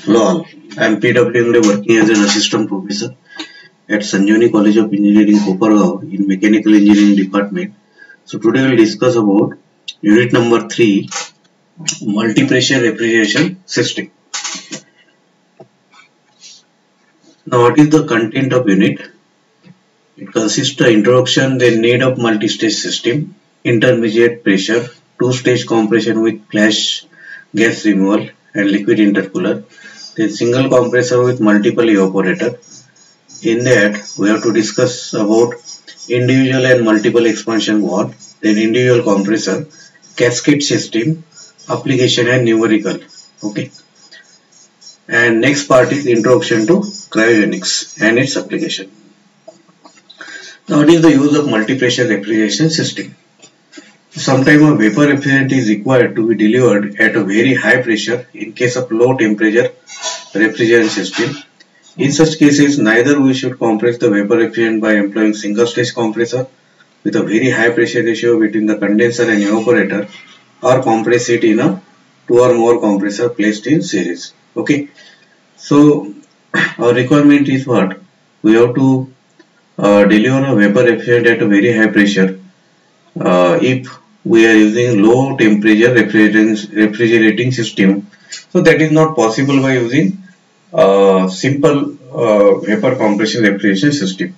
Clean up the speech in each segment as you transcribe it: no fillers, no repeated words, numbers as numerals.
Hello all, I am PW Angde working as an assistant professor at Sanjivani College of Engineering, Kopargaon in Mechanical Engineering Department. So today we will discuss about unit number 3, multi-pressure refrigeration system. Now what is the content of unit? It consists of introduction, then need of multi-stage system, intermediate pressure, two-stage compression with flash gas removal and liquid intercooler, then single compressor with multiple evaporator. In that we have to discuss about individual and multiple expansion valve, then individual compressor, cascade system, application and numerical. Okay. And next part is introduction to cryogenics and its application. Now what is the use of multi-pressure refrigeration system? Sometimes a vapor refrigerant is required to be delivered at a very high pressure in case of low temperature refrigerant system. In such cases, neither we should compress the vapor refrigerant by employing single stage compressor with a very high pressure ratio between the condenser and evaporator, or compress it in a 2 or more compressor placed in series. Okay. So our requirement is what? We have to deliver a vapor refrigerant at a very high pressure if we are using low temperature refrigerating system. So that is not possible by using simple vapor compression refrigeration system.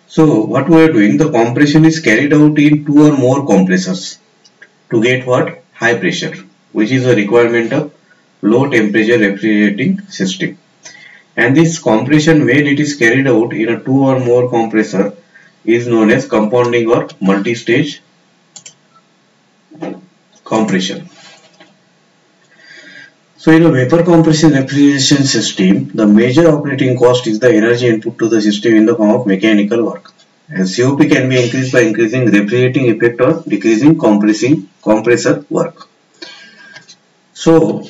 So what we are doing, the compression is carried out in 2 or more compressors to get what? High pressure, which is a requirement of low temperature refrigerating system. And this compression, when it is carried out in a 2 or more compressor, is known as compounding or multi-stage compression. So in a vapor compression refrigeration system, the major operating cost is the energy input to the system in the form of mechanical work. And COP can be increased by increasing refrigerating effect or decreasing compressor work. So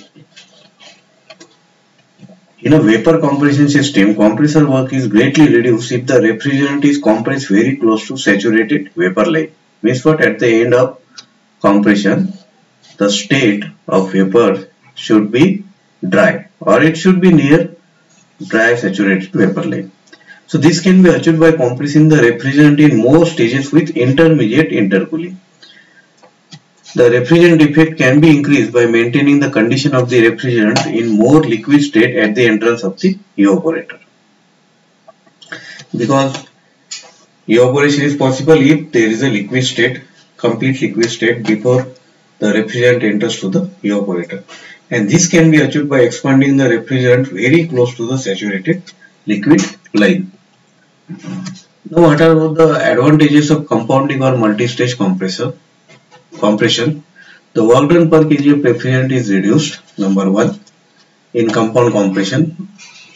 in a vapor compression system, compressor work is greatly reduced if the refrigerant is compressed very close to saturated vapor line. Means what? At the end of compression, the state of vapor should be dry, or it should be near dry saturated vapor line. So this can be achieved by compressing the refrigerant in more stages with intermediate intercooling. The refrigerant effect can be increased by maintaining the condition of the refrigerant in more liquid state at the entrance of the evaporator. Because evaporation is possible if there is a liquid state, complete liquid state before the refrigerant enters to the evaporator. And this can be achieved by expanding the refrigerant very close to the saturated liquid line. Now what are the advantages of compounding or multi-stage compression? The work done per kg of refrigerant is reduced, number 1, in compound compression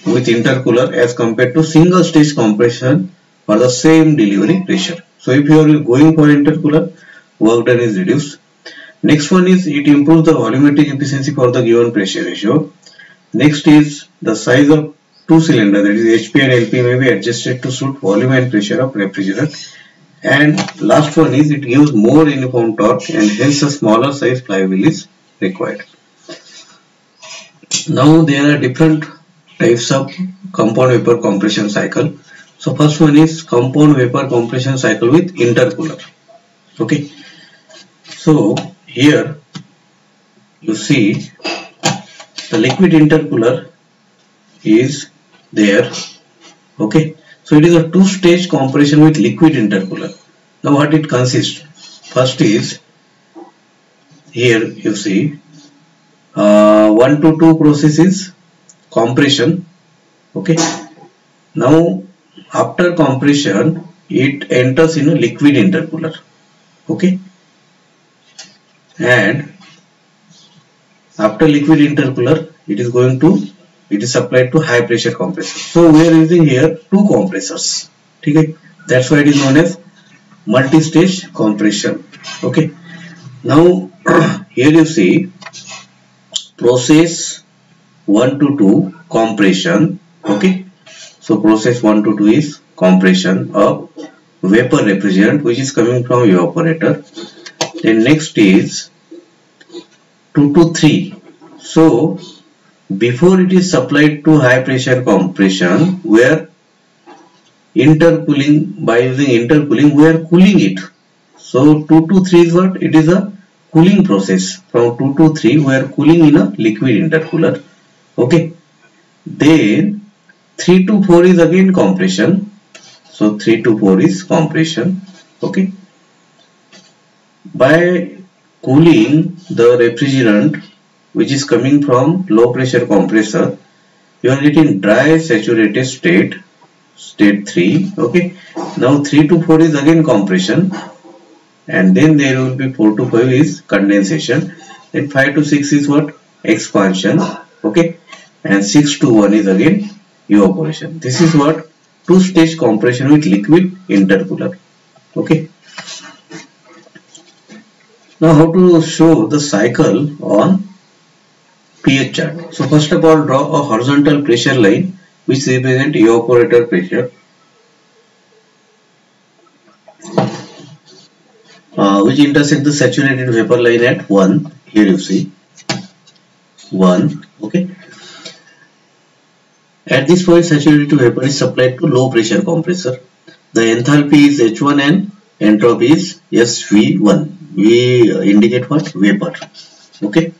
with intercooler as compared to single stage compression for the same delivery pressure. So if you are going for intercooler, work done is reduced. Next one is it improves the volumetric efficiency for the given pressure ratio. Next is the size of two cylinder, that is HP and LP, may be adjusted to suit volume and pressure of refrigerant. And last one is it gives more uniform torque and hence a smaller size flywheel is required. Now there are different types of compound vapor compression cycle. So first one is compound vapor compression cycle with intercooler. Okay. So here you see the liquid intercooler is there. Okay. So it is a two-stage compression with liquid intercooler. Now what it consists? First is here you see 1 to 2 process is compression. Okay. Now after compression it enters in a liquid intercooler. Okay. And after liquid intercooler it is supplied to high pressure compressor. So we are using here 2 compressors. Okay. That's why it is known as multi-stage compression. Okay. Now here you see process 1 to 2 compression. Okay. So process 1 to 2 is compression of vapor refrigerant which is coming from evaporator. Then next is 2 to 3. So before it is supplied to high pressure compression, where intercooling, by using intercooling we are cooling it. So 2 to 3 is what? It is a cooling process. From 2 to 3 we are cooling in a liquid intercooler. Okay. Then 3 to 4 is again compression. So 3 to 4 is compression. Okay. By cooling the refrigerant which is coming from low pressure compressor, you are getting dry saturated state 3. Okay. Now 3 to 4 is again compression, and then there will be 4 to 5 is condensation. Then 5 to 6 is what? Expansion. Okay. And 6 to 1 is again evaporation. This is what? Two-stage compression with liquid intercooler. Okay. Now how to show the cycle on pH chart. So first of all, draw a horizontal pressure line which represents evaporator pressure, which intersect the saturated vapor line at 1. Here you see 1. Okay. At this point, saturated vapor is supplied to low pressure compressor. The enthalpy is H1 and entropy is SV1. We indicate what? Vapor. Okay.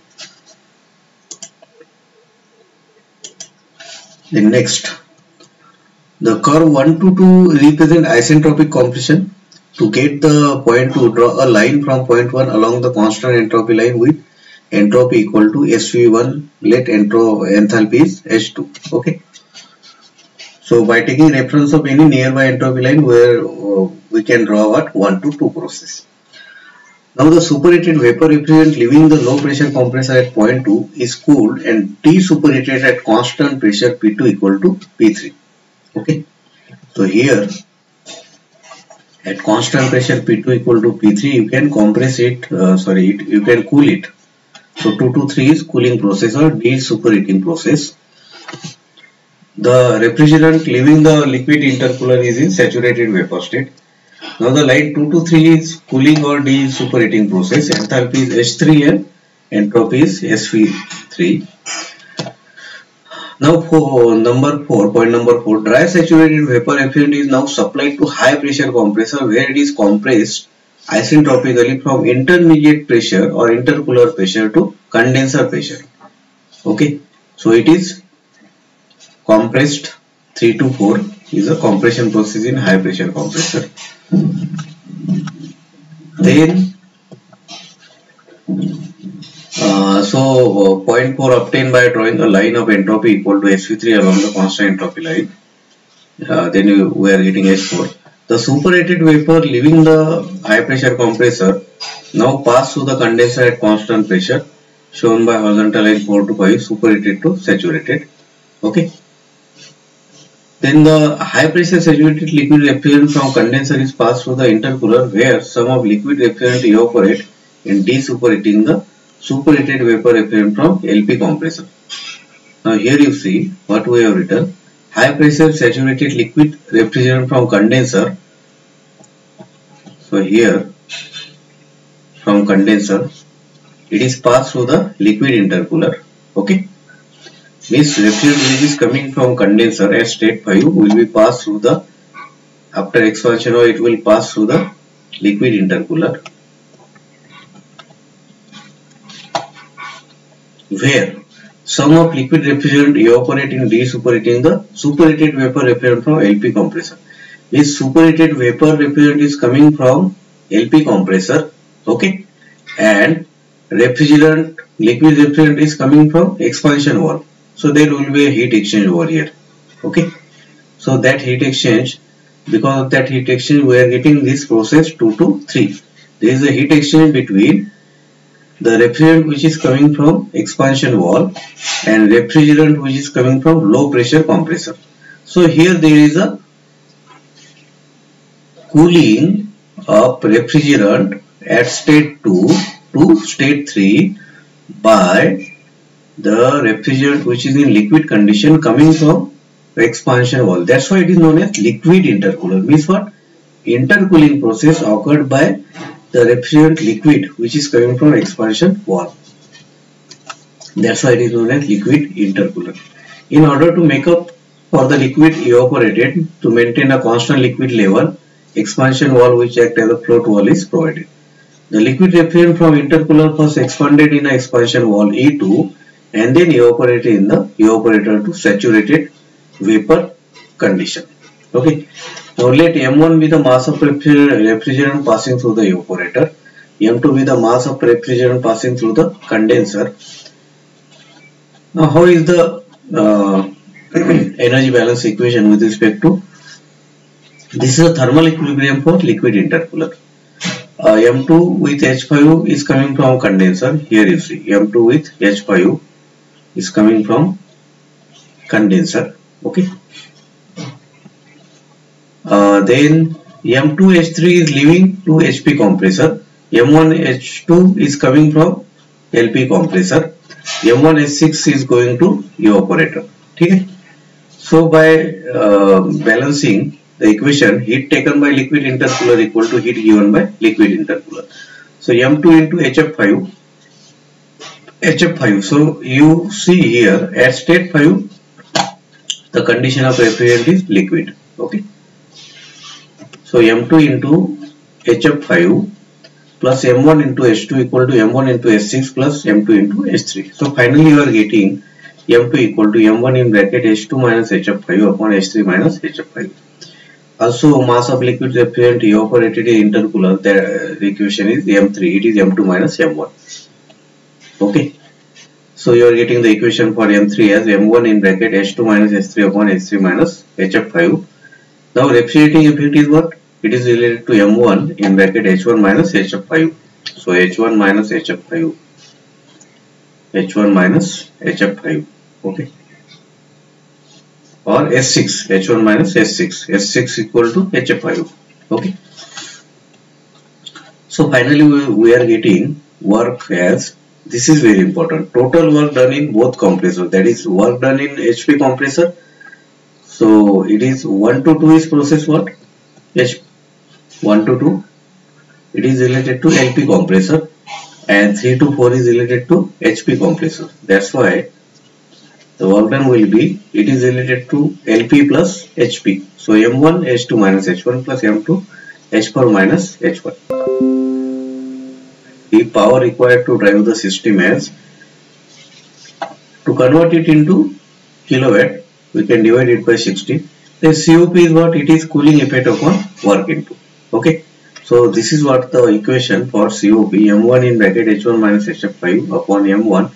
Then next, the curve 1 to 2 represent isentropic compression. To get the point 2, draw a line from point 1 along the constant entropy line with entropy equal to SV1. Let enthalpy is H2. Okay. So by taking reference of any nearby entropy line, where we can draw what? 1 to 2 process. Now the superheated vapor refrigerant leaving the low pressure compressor at point 2 is cooled and desuperheated at constant pressure P2 equal to P3. Okay. So here at constant pressure P2 equal to P3, you can compress it, you can cool it. So 2 to 3 is cooling process or desuperheating process. The refrigerant leaving the liquid intercooler is in saturated vapor state. Now the line 2 to 3 is cooling or desuperheating process. Enthalpy is H3 and entropy is SV3. Now for point number 4, dry saturated vapor refrigerant is now supplied to high pressure compressor, where it is compressed isentropically from intermediate pressure or intercooler pressure to condenser pressure. Okay. So it is compressed 3 to 4 is a compression process in high pressure compressor. Then point 4 obtained by drawing a line of entropy equal to SV3 along the constant entropy line. Then we are getting H4. The superheated vapor leaving the high pressure compressor now pass through the condenser at constant pressure, shown by horizontal line 4 to 5, superheated to saturated. Okay. Then the high pressure saturated liquid refrigerant from condenser is passed through the intercooler, where some of liquid refrigerant evaporate in desuperheating the superheated vapor refrigerant from LP compressor. Now here you see what we have written. High pressure saturated liquid refrigerant from condenser. So here from condenser it is passed through the liquid intercooler. Okay. This refrigerant which is coming from condenser at state 5 will be passed through the, after expansion, or it will pass through the liquid intercooler, where some of liquid refrigerant evaporate in desuperheating the superheated vapor refrigerant from LP compressor. This superheated vapor refrigerant is coming from LP compressor. Okay. And liquid refrigerant is coming from expansion valve. So there will be a heat exchange over here. Okay. So that heat exchange, because of that heat exchange, we are getting this process 2 to 3. There is a heat exchange between the refrigerant which is coming from expansion valve and refrigerant which is coming from low pressure compressor. So here there is a cooling of refrigerant at state 2 to state 3 by the refrigerant which is in liquid condition coming from expansion valve. That's why it is known as liquid intercooler. Means what? Intercooling process occurred by the refrigerant liquid which is coming from expansion valve. That's why it is known as liquid intercooler. In order to make up for the liquid evaporated, to maintain a constant liquid level, expansion valve which act as a float valve is provided. The liquid refrigerant from intercooler first expanded in a expansion valve E2 and then evaporated in the evaporator to saturated vapor condition. Okay. Now let M1 be the mass of refrigerant passing through the evaporator, M2 be the mass of refrigerant passing through the condenser. Now how is the energy balance equation with respect to, this is a thermal equilibrium for liquid intercooler. M2 with H5 is coming from condenser. Here you see M2 with H5 is coming from condenser. Okay. Then M2H3 is leaving to HP compressor. M1H2 is coming from LP compressor. M1H6 is going to evaporator. Okay. So by balancing the equation, heat taken by liquid intercooler equal to heat given by liquid intercooler. So M2 into HF5. So you see here at state 5 the condition of refrigerant is liquid. Okay. So M2 into HF5 plus M1 into H2 equal to M1 into H6 plus M2 into H3. So finally you are getting M2 equal to M1 in bracket H2 minus HF5 upon H3 minus HF5. Also mass of liquid refrigerant evaporated in intercooler, the equation is M3, it is M2 minus M1. Okay. So you are getting the equation for M3 as M1 in bracket H2 minus H3 upon H3 minus HF5. Now refrigerating effect is what? It is related to M1 in bracket H1 minus HF5. So H1 minus HF5. H1 minus HF5. Okay. Or S6. H1 minus S6. S6 equal to HF5. Okay. So finally we are getting work as, this is very important, total work done in both compressors, that is work done in HP compressor. So it is 1 to 2 is process what? 1 to 2 it is related to LP compressor, and 3 to 4 is related to HP compressor. That's why the work done will be, it is related to LP plus HP. So M1 H2 minus H1 plus M2 H4 minus H1. The power required to drive the system as, to convert it into kilowatt, we can divide it by 60. The COP is what? It is cooling effect upon work input. Okay. So this is what the equation for COP, M1 in bracket H1 minus HF5 upon M1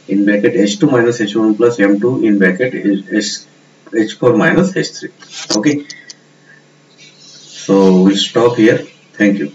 in bracket H2 minus H1 plus M2 in bracket H4 minus H3. Okay. So we'll stop here. Thank you.